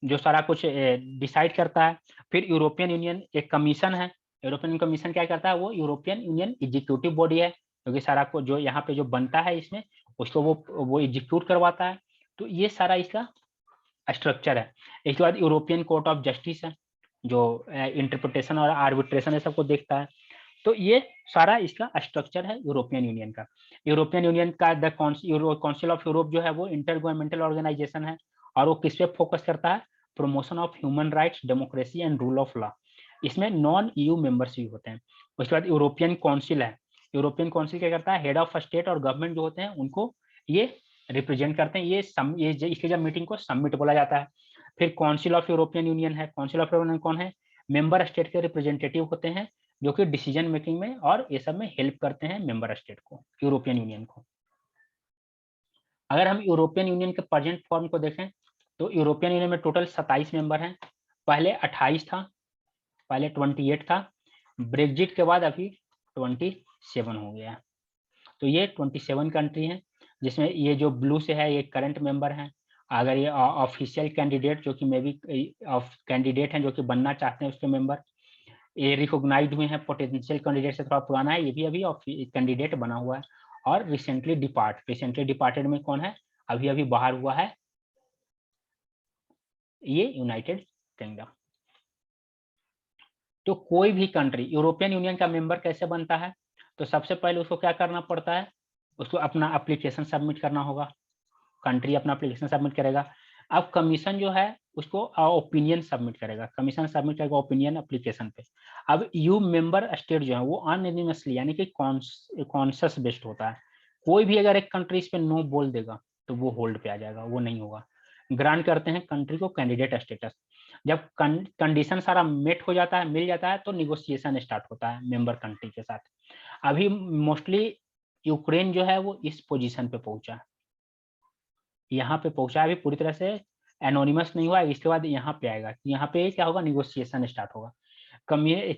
जो सारा कुछ डिसाइड करता है। फिर यूरोपियन यूनियन एक कमीशन है। यूरोपियन कमीशन क्या करता है, वो यूरोपियन यूनियन एग्जीक्यूटिव बॉडी है, क्योंकि सारा को जो यहाँ पे जो बनता है इसमें उसको वो एग्जीक्यूट करवाता है। तो ये सारा इसका स्ट्रक्चर है। इसके बाद यूरोपियन कोर्ट ऑफ जस्टिस है जो इंटरप्रिटेशन और आर्बिट्रेशन ये सबको देखता है। तो ये सारा इसका स्ट्रक्चर है यूरोपियन यूनियन का। यूरोपियन यूनियन का द काउंसिल ऑफ यूरोप जो है वो इंटर गवर्नमेंटल ऑर्गेनाइजेशन है और वो किस पे फोकस करता है, promotion of human rights, democracy and rule of law. इसमें नॉन ईयू मेंबर्स भी होते हैं। उसके बाद यूरोपियन काउंसिल है। यूरोपियन काउंसिल क्या करता है, हेड ऑफ स्टेट और गवर्नमेंट जो होते हैं उनको ये रिप्रेजेंट करते हैं। इसके जब मीटिंग को समिट बोला जाता है। फिर काउंसिल ऑफ यूरोपियन यूनियन है। काउंसिल ऑफ यूरोपियन कौन है, मेंबर स्टेट के रिप्रेजेंटेटिव होते हैं जो कि डिसीजन मेकिंग में और ये सब में हेल्प करते हैं मेंबर स्टेट को, यूरोपियन यूनियन को। अगर हम यूरोपियन यूनियन के प्रेजेंट फॉर्म को देखें तो यूरोपियन यूनियन में टोटल 27 मेंबर हैं। पहले 28 था, पहले 28 था। ब्रेग्जिट के बाद अभी 27 हो गया। तो ये 27 कंट्री हैं, जिसमें ये जो ब्लू से है ये करंट मेंबर हैं। अगर ये ऑफिशियल कैंडिडेट जो कि मे बी कैंडिडेट हैं जो कि बनना चाहते हैं उसके मेंबर, ये रिकॉग्नाइज्ड हुए हैं। पोटेंशियल कैंडिडेट से थोड़ा पुराना है, ये भी अभी कैंडिडेट बना हुआ है। और रिसेंटली डिपार्टेड में कौन है, अभी अभी बाहर हुआ है, ये यूनाइटेड किंगडम। तो कोई भी कंट्री यूरोपियन यूनियन का मेंबर कैसे बनता है, तो सबसे पहले उसको क्या करना पड़ता है, उसको अपना एप्लीकेशन सबमिट करना होगा। कंट्री अपना एप्लीकेशन सबमिट करेगा। अब कमीशन जो है उसको ओपिनियन सबमिट करेगा। कमीशन सबमिट करेगा ओपिनियन एप्लीकेशन पे। अब यू मेंबर स्टेट जो है वो अनएनिमसली यानी कि कॉन्शस बेस्ड होता है। कोई भी अगर एक कंट्री इस पे नो बोल देगा तो वो होल्ड पे आ जाएगा, वो नहीं होगा। ग्रांट करते हैं कंट्री को कैंडिडेट स्टेटस। जब कंडीशन सारा मेट हो जाता है, मिल जाता है, तो निगोशिएशन स्टार्ट होता है मेंबर कंट्री के साथ। अभी मोस्टली यूक्रेन जो है वो इस पोजीशन पे पहुंचा, यहाँ पे पहुंचा, अभी पूरी तरह से एनोनिमस नहीं हुआ। इसके बाद यहाँ पे आएगा, यहाँ पे क्या होगा, निगोशिएशन स्टार्ट होगा।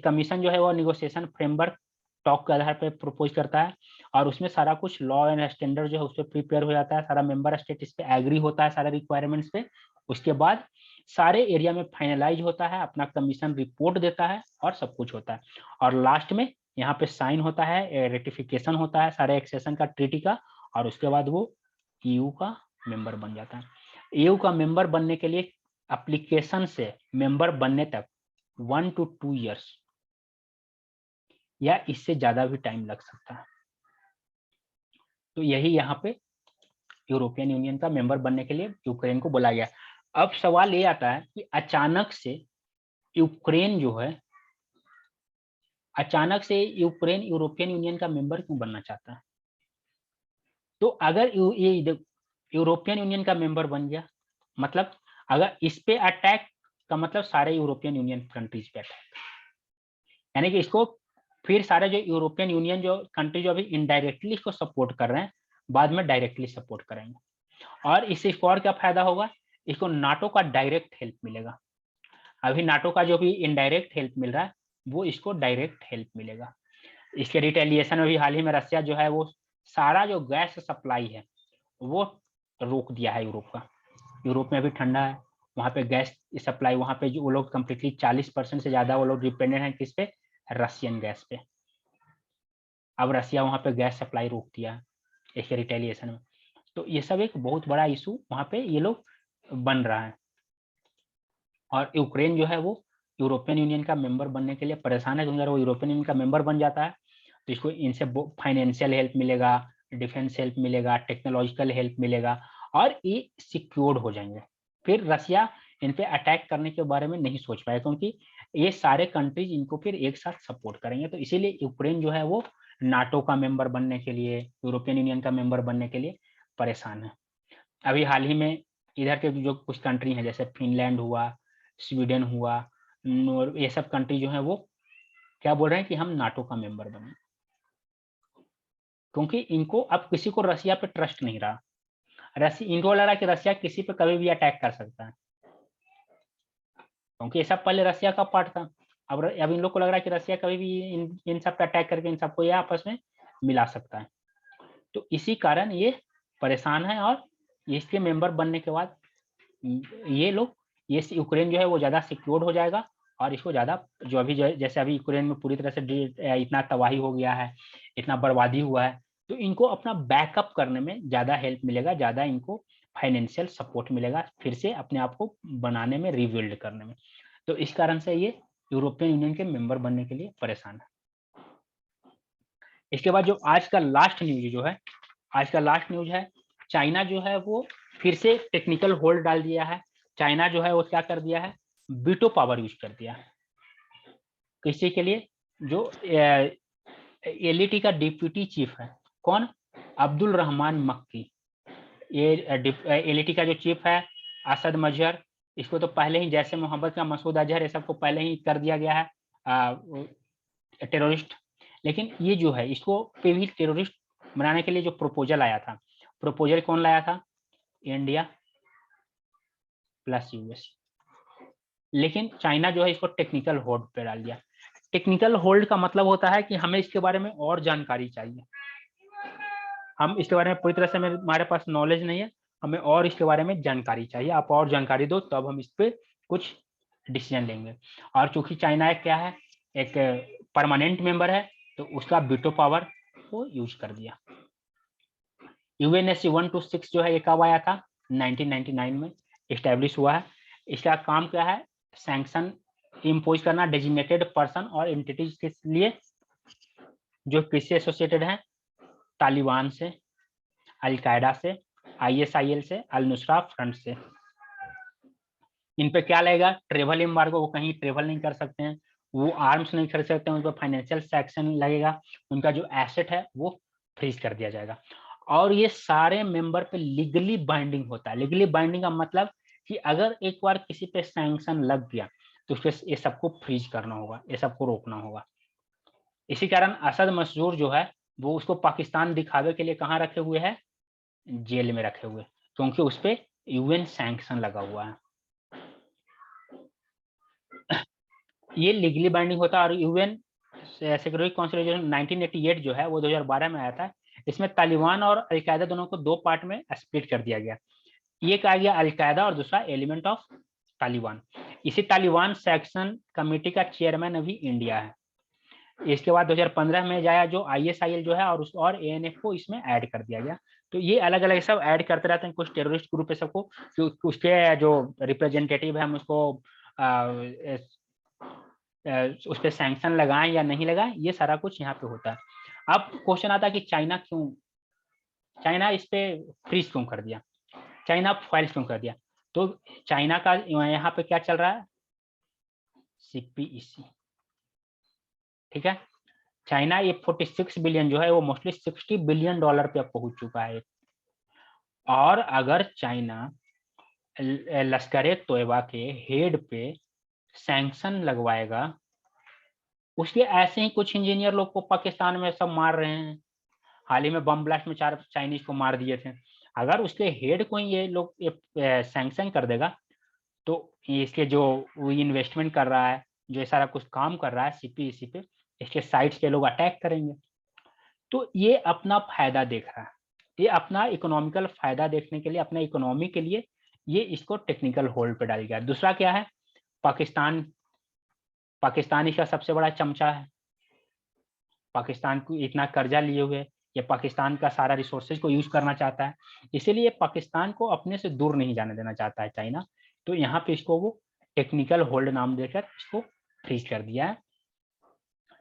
कमीशन जो है वो निगोशिएशन फ्रेमवर्क टॉक के आधार पर प्रपोज करता है और उसमें सारा कुछ लॉ एंड स्टैंडर्ड जो है उस पर प्रिपेयर हो जाता है। सारा मेंबर स्टेट इस पे एग्री होता है सारे रिक्वायरमेंट्स पे। उसके बाद सारे एरिया में फाइनलाइज होता है, अपना कमीशन रिपोर्ट देता है और सब कुछ होता है। और लास्ट में यहाँ पे साइन होता है, रेटिफिकेशन होता है सारे एक्सेशन का, ट्रीटी का, और उसके बाद वो ईयू का मेंबर बन जाता है। ईयू का मेंबर बनने के लिए एप्लीकेशन से मेंबर बनने तक 1 to 2 years या इससे ज्यादा भी टाइम लग सकता है। तो यही यहाँ पे यूरोपियन यूनियन का मेंबर बनने के लिए यूक्रेन को बोला गया। अब सवाल ये आता है कि अचानक से यूक्रेन जो है, अचानक से यूक्रेन यूरोपियन यूनियन का मेंबर क्यों बनना चाहता है? तो अगर ये यूरोपियन यूनियन का मेंबर बन गया, मतलब अगर इस पे अटैक का मतलब सारे यूरोपियन यूनियन कंट्रीज पे अटैक, यानी कि इसको फिर सारे जो यूरोपियन यूनियन जो कंट्री जो अभी इनडायरेक्टली इसको सपोर्ट कर रहे हैं, बाद में डायरेक्टली सपोर्ट करेंगे। और इससे इसको और क्या फायदा होगा, इसको नाटो का डायरेक्ट हेल्प मिलेगा। अभी नाटो का जो भी इनडायरेक्ट हेल्प मिल रहा है, वो इसको डायरेक्ट हेल्प मिलेगा। इसके रिटेलिएशन में भी हाल ही में रसिया जो है वो सारा जो गैस सप्लाई है वो रोक दिया है यूरोप का। यूरोप में अभी ठंडा है, वहाँ पे गैस सप्लाई, वहाँ पे जो वो लोग कम्प्लीटली 40% से ज्यादा वो लोग डिपेंडेंट हैं किस पे, रशियन गैस पे। अब रसिया वहाँ पे गैस सप्लाई रोक दिया इसके रिटेलिएशन में। तो ये सब एक बहुत बड़ा इशू वहाँ पे ये लोग बन रहा है। और यूक्रेन जो है वो यूरोपियन यूनियन का मेंबर बनने के लिए परेशान है, क्योंकि अगर वो यूरोपियन यूनियन का मेंबर बन जाता है तो इसको इनसे फाइनेंशियल हेल्प मिलेगा, डिफेंस हेल्प मिलेगा, टेक्नोलॉजिकल हेल्प मिलेगा, और ये सिक्योर्ड हो जाएंगे। फिर रसिया इन पे अटैक करने के बारे में नहीं सोच पाए, क्योंकि ये सारे कंट्रीज इनको फिर एक साथ सपोर्ट करेंगे। तो इसीलिए यूक्रेन जो है वो नाटो का मेंबर बनने के लिए, यूरोपियन यूनियन का मेंबर बनने के लिए परेशान है। अभी हाल ही में इधर के जो कुछ कंट्री हैं, जैसे फिनलैंड हुआ, स्वीडन हुआ, ये सब कंट्री जो है वो क्या बोल रहे हैं कि हम नाटो का मेंबर बने, क्योंकि इनको अब किसी को रसिया पे ट्रस्ट नहीं रहा। इनको लग रहा है कि रसिया किसी पे कभी भी अटैक कर सकता है, क्योंकि ये सब पहले रसिया का पार्ट था। अब इन लोग को लग रहा है कि रसिया कभी भी इन सब पे अटैक करके इन सबको ये आपस में मिला सकता है। तो इसी कारण ये परेशान है, और इसके मेंबर बनने के बाद ये लोग, ये यूक्रेन जो है वो ज्यादा सिक्योर्ड हो जाएगा, और इसको ज्यादा जो अभी जैसे अभी यूक्रेन में पूरी तरह से इतना तबाही हो गया है, इतना बर्बादी हुआ है, तो इनको अपना बैकअप करने में ज्यादा हेल्प मिलेगा, ज्यादा इनको फाइनेंशियल सपोर्ट मिलेगा फिर से अपने आप को बनाने में, रिबिल्ड करने में। तो इस कारण से ये यूरोपियन यूनियन के मेंबर बनने के लिए परेशान है। इसके बाद जो आज का लास्ट न्यूज जो है, आज का लास्ट न्यूज है, चाइना जो है वो फिर से टेक्निकल होल्ड डाल दिया है। चाइना जो है वो क्या कर दिया है, वीटो पावर यूज कर दिया है। किसी के लिए, जो एलईटी का डिप्यूटी चीफ है, कौन, अब्दुल रहमान मक्की। ये एलईटी का जो चीफ है असद मजहर, इसको तो पहले ही जैसे मोहम्मद का मसूद अजहर, ये सबको पहले ही कर दिया गया है टेररिस्ट। लेकिन ये जो है इसको पे भी टेररिस्ट बनाने के लिए जो प्रपोजल आया था, प्रपोजल कौन लाया था, इंडिया प्लस यूएस। लेकिन चाइना जो है इसको टेक्निकल होल्ड पे डाल दिया। टेक्निकल होल्ड का मतलब होता है कि हमें इसके बारे में और जानकारी चाहिए, हम इसके बारे में पूरी तरह से हमारे पास नॉलेज नहीं है, हमें और इसके बारे में जानकारी चाहिए, आप और जानकारी दो तब हम इस पे कुछ डिसीजन लेंगे। और चूंकि चाइना एक क्या है, एक परमानेंट मेंबर है, तो उसका वीटो पावर को यूज कर दिया। यूएनएससी 126 जो है ये कब आया था, 1999 में इस्टेब्लिश हुआ है। इसका काम क्या है, सैंक्शन इम्पोज करना डेजिग्नेटेड पर्सन और एंटिटीज के लिए जो किससे एसोसिएटेड हैं, तालिबान से, अलकायदा से, आईएसआईएल से, अल नुसरा फ्रंट से। इन पे क्या लगेगा, ट्रेवल एम्बार्गो, वो कहीं ट्रेवल नहीं कर सकते हैं, वो आर्म्स नहीं खरीद सकते हैं, उन पर फाइनेंशियल सैंक्शन लगेगा, उनका जो एसेट है वो फ्रीज कर दिया जाएगा। और ये सारे मेंबर पे लीगली बाइंडिंग होता है। लीगली बाइंडिंग का मतलब कि अगर एक बार किसी पे सैंक्शन लग गया तो उसके ये सबको फ्रीज करना होगा, ये सबको रोकना होगा। इसी कारण असद मसूद जो है वो उसको पाकिस्तान दिखावे के लिए कहाँ रखे हुए है, जेल में रखे हुए, क्योंकि उस पर यूएन सैंक्शन लगा हुआ है। ये लीगली बाइंडिंग होता है। और यूएन सिक्योरिटी काउंसिल 1988 जो है वो 2012 में आया था। इसमें तालिबान और अलकायदा दोनों को दो पार्ट में स्प्लिट कर दिया गया। ये कहा गया अलकायदा और दूसरा एलिमेंट ऑफ तालिबान। इसी तालिबान सेक्शन कमेटी का चेयरमैन अभी इंडिया है। इसके बाद 2015 में जाया जो ISIL जो है और ANF को इसमें ऐड कर दिया गया। तो ये अलग अलग सब ऐड करते रहते हैं, कुछ टेररिस्ट ग्रुप है सबको, उसके जो रिप्रेजेंटेटिव है हम उसको उस पर सैंक्शन लगाएं या नहीं लगाएं, ये सारा कुछ यहाँ पे होता है। अब क्वेश्चन आता है कि चाइना इस पे फ्रीज क्यों कर दिया, चाइना फाइल क्यों कर दिया। तो चाइना का यहाँ पे क्या चल रहा है, CPEC, ठीक है। चाइना ये 46 बिलियन जो है वो मोस्टली $60 बिलियन पे अब पहुंच चुका है। और अगर चाइना लश्कर तोयबा के हेड पे सैंक्शन लगवाएगा, उसके ऐसे ही कुछ इंजीनियर लोग को पाकिस्तान में सब मार रहे हैं, हाल ही में बम ब्लास्ट में 4 चाइनीज को मार दिए थे। अगर उसके हेड को ये लोग सैंक्शन कर देगा, तो इसके जो इन्वेस्टमेंट कर रहा है, जो ये सारा कुछ काम कर रहा है CPEC पे, इसके साइट्स पे लोग अटैक करेंगे। तो ये अपना फायदा देख रहा है, ये अपना इकोनॉमिकल फायदा देखने के लिए, अपना इकोनॉमी के लिए ये इसको टेक्निकल होल्ड पे डाल गया। दूसरा क्या है, पाकिस्तान इसका सबसे बड़ा चमचा है, पाकिस्तान को इतना कर्जा लिए हुए, ये पाकिस्तान का सारा रिसोर्सेज को यूज करना चाहता है, इसीलिए पाकिस्तान को अपने से दूर नहीं जाने देना चाहता है चाइना। तो यहाँ पे इसको वो टेक्निकल होल्ड नाम देकर इसको फ्रीज कर दिया है।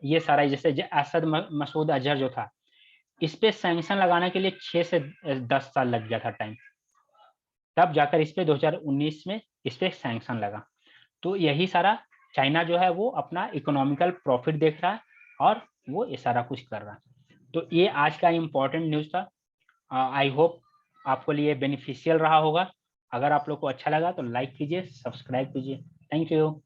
ये सारा जैसे असद मसूद अजहर जो था, इस पे सैंक्शन लगाने के लिए 6 से 10 साल लग गया था टाइम, तब जाकर इस पे 2019 में इस पे सैंक्शन लगा। तो यही सारा चाइना जो है वो अपना इकोनॉमिकल प्रॉफिट देख रहा है और वो ये सारा कुछ कर रहा है। तो ये आज का इम्पोर्टेंट न्यूज़ था। आई होप आपको लिए बेनिफिशियल रहा होगा। अगर आप लोग को अच्छा लगा तो लाइक कीजिए, सब्सक्राइब कीजिए। Thank you.